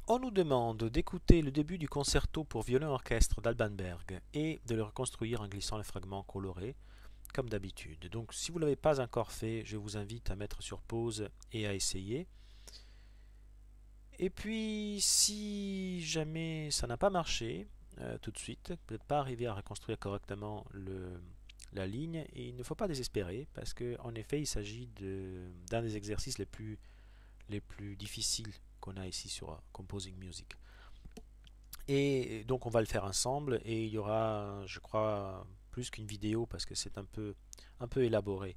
On nous demande d'écouter le début du concerto pour violon-orchestre d'Alban Berg et de le reconstruire en glissant les fragments colorés, comme d'habitude. Donc si vous ne l'avez pas encore fait, je vous invite à mettre sur pause et à essayer. Et puis, si jamais ça n'a pas marché tout de suite, vous n'êtes pas arrivé à reconstruire correctement la ligne, et il ne faut pas désespérer, parce qu'en effet, il s'agit d'un des exercices les plus difficiles qu'on a ici sur Composing Music. Et donc on va le faire ensemble, et il y aura, je crois, plus qu'une vidéo, parce que c'est un peu élaboré.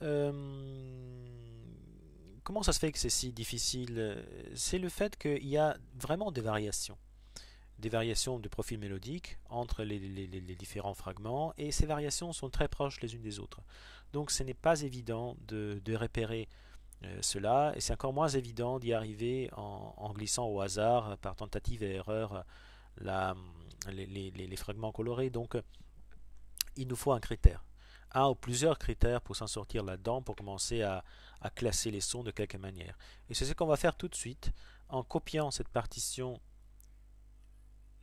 Euh, Comment ça se fait que c'est si difficile? C'est le fait qu'il y a vraiment des variations de profil mélodique entre les différents fragments, et ces variations sont très proches les unes des autres. Donc ce n'est pas évident de repérer cela, et c'est encore moins évident d'y arriver en glissant au hasard, par tentative et erreur, la, les fragments colorés. Donc il nous faut un critère, un ou plusieurs critères pour s'en sortir là-dedans, pour commencer à classer les sons de quelque manière. Et c'est ce qu'on va faire tout de suite en copiant cette partition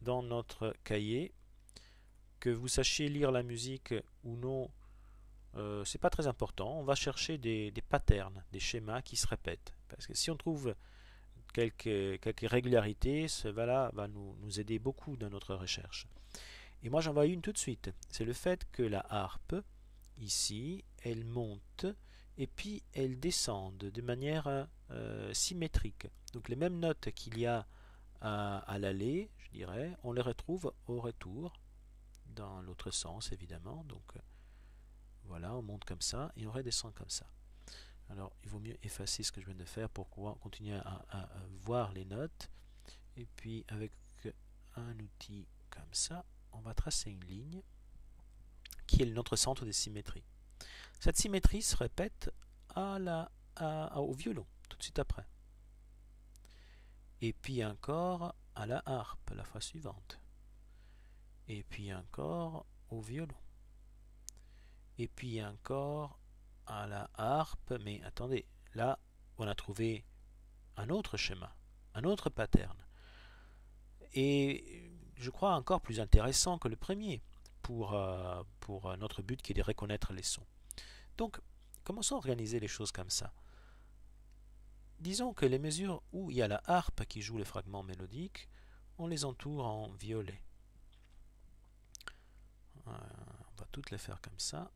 dans notre cahier. Que vous sachiez lire la musique ou non, c'est pas très important. On va chercher des patterns, des schémas qui se répètent. Parce que si on trouve quelques régularités, cela va nous aider beaucoup dans notre recherche. Et moi j'en vois une tout de suite. C'est le fait que la harpe, ici, elle monte et puis elle descend de manière symétrique. Donc les mêmes notes qu'il y a à l'aller, je dirais, on les retrouve au retour, dans l'autre sens évidemment. Donc voilà, on monte comme ça et on redescend comme ça. Alors il vaut mieux effacer ce que je viens de faire pour pouvoir continuer à voir les notes. Et puis avec un outil comme ça, on va tracer une ligne qui est notre centre de symétrie. Cette symétrie se répète au violon tout de suite après. Et puis encore à la harpe la fois suivante. Et puis encore au violon. Et puis encore à la harpe. Mais attendez, là on a trouvé un autre schéma, un autre pattern. Et je crois encore plus intéressant que le premier pour notre but qui est de reconnaître les sons. Donc, commençons à organiser les choses comme ça. Disons que les mesures où il y a la harpe qui joue les fragments mélodiques, on les entoure en violet. On va toutes les faire comme ça.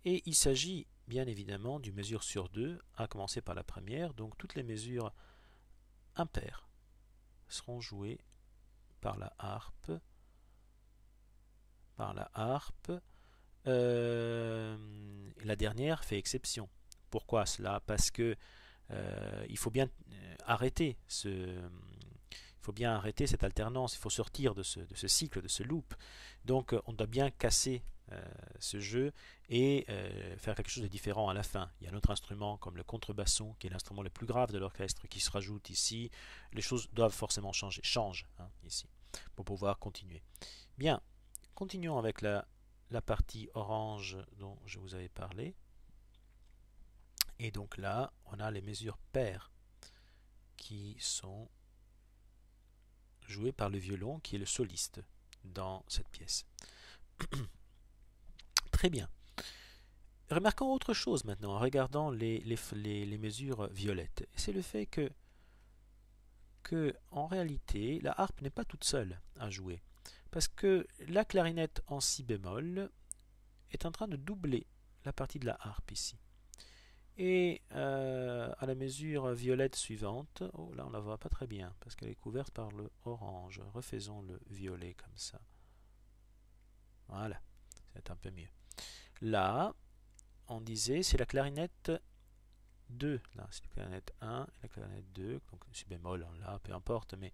Et il s'agit bien évidemment d'une mesure sur deux, à commencer par la première. Donc toutes les mesures impaires seront jouées par la harpe. La dernière fait exception. Pourquoi cela? Parce que il faut bien arrêter cette alternance, il faut sortir de ce cycle, de ce loop. Donc on doit bien casser ce jeu et faire quelque chose de différent à la fin. Il y a un autre instrument comme le contrebasson, qui est l'instrument le plus grave de l'orchestre, qui se rajoute ici. Les choses doivent forcément changer, ici, pour pouvoir continuer. Bien, continuons avec la partie orange dont je vous avais parlé. Et donc là, on a les mesures paires qui sont jouées par le violon, qui est le soliste dans cette pièce. Très bien. Remarquons autre chose maintenant en regardant les mesures violettes. C'est le fait que en réalité, la harpe n'est pas toute seule à jouer. Parce que la clarinette en si bémol est en train de doubler la partie de la harpe ici. Et à la mesure violette suivante, oh là on la voit pas très bien parce qu'elle est couverte par le orange. Refaisons le violet comme ça. Voilà, c'est un peu mieux. Là, on disait c'est la clarinette 2. Là, c'est la clarinette 1 et la clarinette 2. Donc si bémol en là, peu importe, mais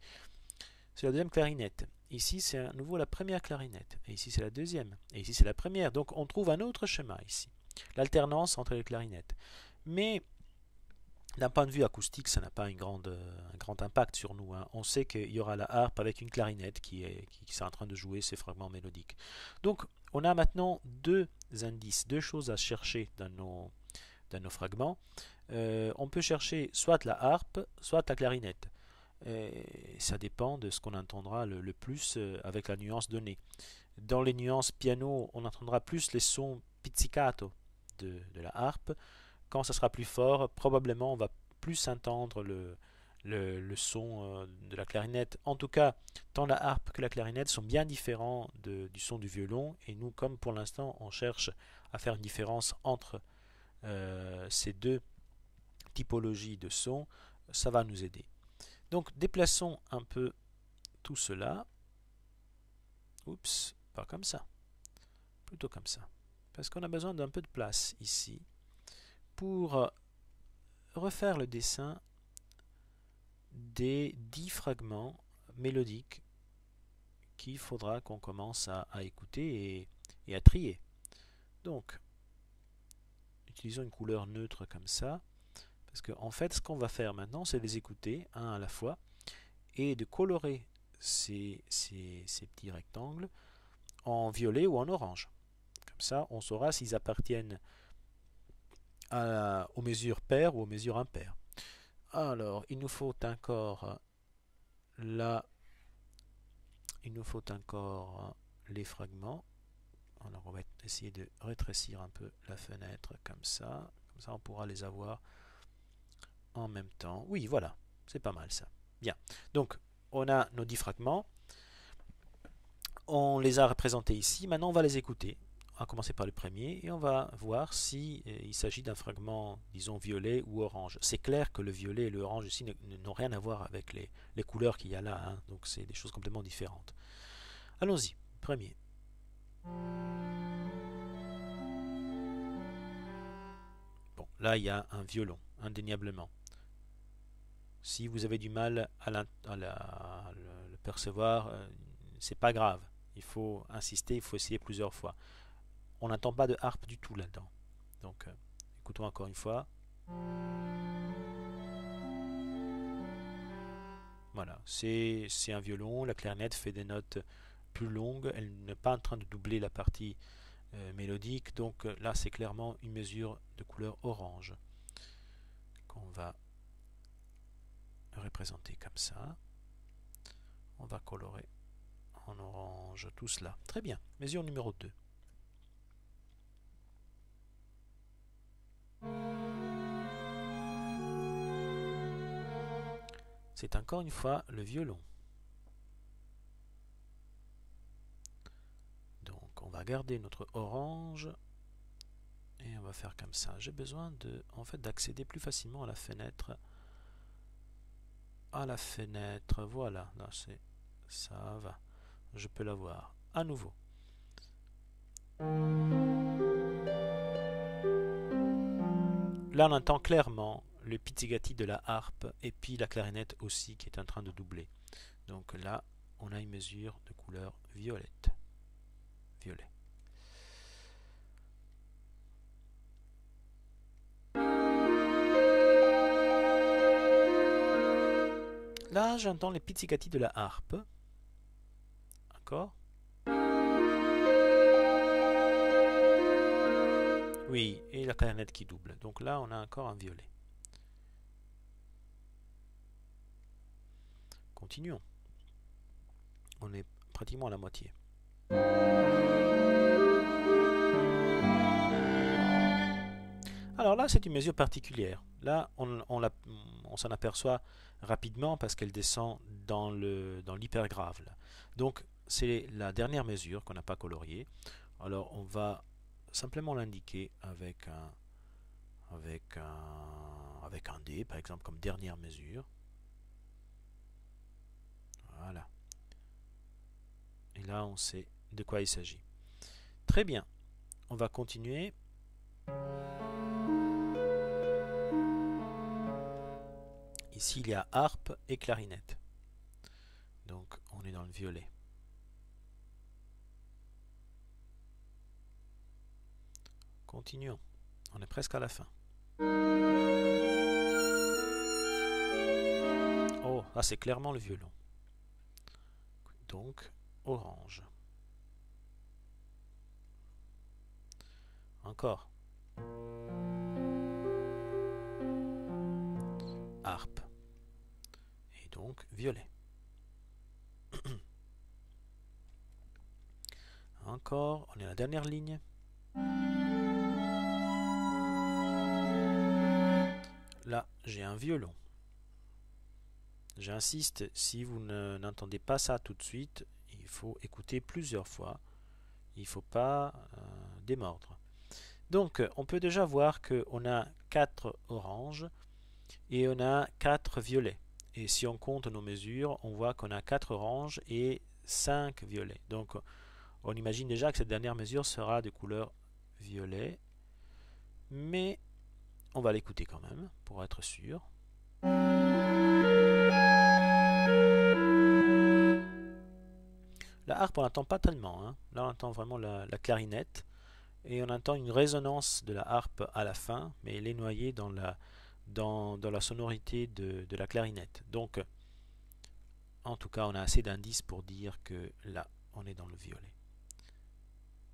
c'est la deuxième clarinette. Ici, c'est à nouveau la première clarinette. Et ici, c'est la deuxième. Et ici, c'est la première. Donc, on trouve un autre schéma ici. L'alternance entre les clarinettes. Mais, d'un point de vue acoustique, ça n'a pas un grand impact sur nous. Hein. On sait qu'il y aura la harpe avec une clarinette qui est en train de jouer ces fragments mélodiques. Donc, on a maintenant deux indices, deux choses à chercher dans nos fragments. on peut chercher soit la harpe, soit la clarinette. Ça dépend de ce qu'on entendra le plus avec la nuance donnée. Dans les nuances piano, on entendra plus les sons pizzicato de la harpe. Quand ça sera plus fort, probablement on va plus entendre le son de la clarinette. En tout cas, tant la harpe que la clarinette sont bien différents du son du violon. Et nous, comme pour l'instant, on cherche à faire une différence entre ces deux typologies de sons, ça va nous aider. Donc déplaçons un peu tout cela. Oups, pas comme ça. Plutôt comme ça. Parce qu'on a besoin d'un peu de place ici pour refaire le dessin des 10 fragments mélodiques qu'il faudra qu'on commence à écouter et à trier. Donc, utilisons une couleur neutre comme ça, parce qu'en fait, ce qu'on va faire maintenant, c'est les écouter un à la fois et de colorer ces petits rectangles en violet ou en orange. Comme ça, on saura s'ils appartiennent aux mesures paires ou aux mesures impaires. Alors, il nous faut encore là, il nous faut encore les fragments. Alors, on va essayer de rétrécir un peu la fenêtre comme ça. Comme ça, on pourra les avoir en même temps. Oui, voilà, c'est pas mal ça. Bien. Donc, on a nos 10 fragments. On les a représentés ici. Maintenant, on va les écouter. On va commencer par le premier et on va voir si il s'agit d'un fragment, disons, violet ou orange. C'est clair que le violet et le orange ici n'ont rien à voir avec les couleurs qu'il y a là. Hein. Donc, c'est des choses complètement différentes. Allons-y. Premier. Bon, là, il y a un violon, indéniablement. Si vous avez du mal à le percevoir, c'est pas grave. Il faut insister, il faut essayer plusieurs fois. On n'entend pas de harpe du tout là-dedans. Donc, écoutons encore une fois. Voilà, c'est un violon. La clarinette fait des notes plus longues. Elle n'est pas en train de doubler la partie mélodique. Donc là, c'est clairement une mesure de couleur orange qu'on va représenter comme ça. On va colorer en orange tout cela. Très bien. Mesure numéro 2. C'est encore une fois le violon. Donc on va garder notre orange et on va faire comme ça. J'ai besoin d'accéder plus facilement à la fenêtre. Voilà, là ça va. Je peux la voir. À nouveau. Là on entend clairement le pizzigati de la harpe et puis la clarinette aussi qui est en train de doubler. Donc là on a une mesure de couleur violette. Violet. Là j'entends les pizzigati de la harpe. D'accord? Oui, et la clarinette qui double. Donc là on a encore un violet. Continuons. On est pratiquement à la moitié. Alors là, c'est une mesure particulière. Là, on s'en aperçoit rapidement parce qu'elle descend dans l'hyper grave. Donc, c'est la dernière mesure qu'on n'a pas coloriée. Alors, on va simplement l'indiquer avec un D, par exemple, comme dernière mesure. Voilà. Et là, on sait de quoi il s'agit. Très bien. On va continuer. Ici, il y a harpe et clarinette. Donc, on est dans le violet. Continuons. On est presque à la fin. Oh, là, c'est clairement le violon. Donc, orange. Encore. harpe. Et donc violet. Encore, on est à la dernière ligne. Là, j'ai un violon. J'insiste, si vous n'entendez pas ça tout de suite, il faut écouter plusieurs fois. Il ne faut pas démordre. Donc, on peut déjà voir qu'on a 4 oranges et on a 4 violets. Et si on compte nos mesures, on voit qu'on a 4 oranges et 5 violets. Donc, on imagine déjà que cette dernière mesure sera de couleur violet. Mais on va l'écouter quand même, pour être sûr. La harpe, on n'entend pas tellement. Hein. Là, on entend vraiment la clarinette. Et on entend une résonance de la harpe à la fin, mais elle est noyée dans la sonorité de la clarinette. Donc, en tout cas, on a assez d'indices pour dire que là, on est dans le violet.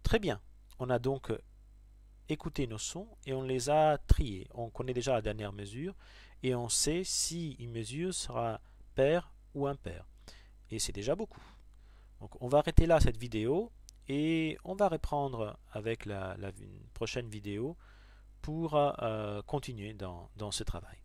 Très bien. On a donc écouté nos sons et on les a triés. On connaît déjà la dernière mesure et on sait si une mesure sera paire ou impair. Et c'est déjà beaucoup. Donc on va arrêter là cette vidéo et on va reprendre avec la prochaine vidéo pour continuer dans ce travail.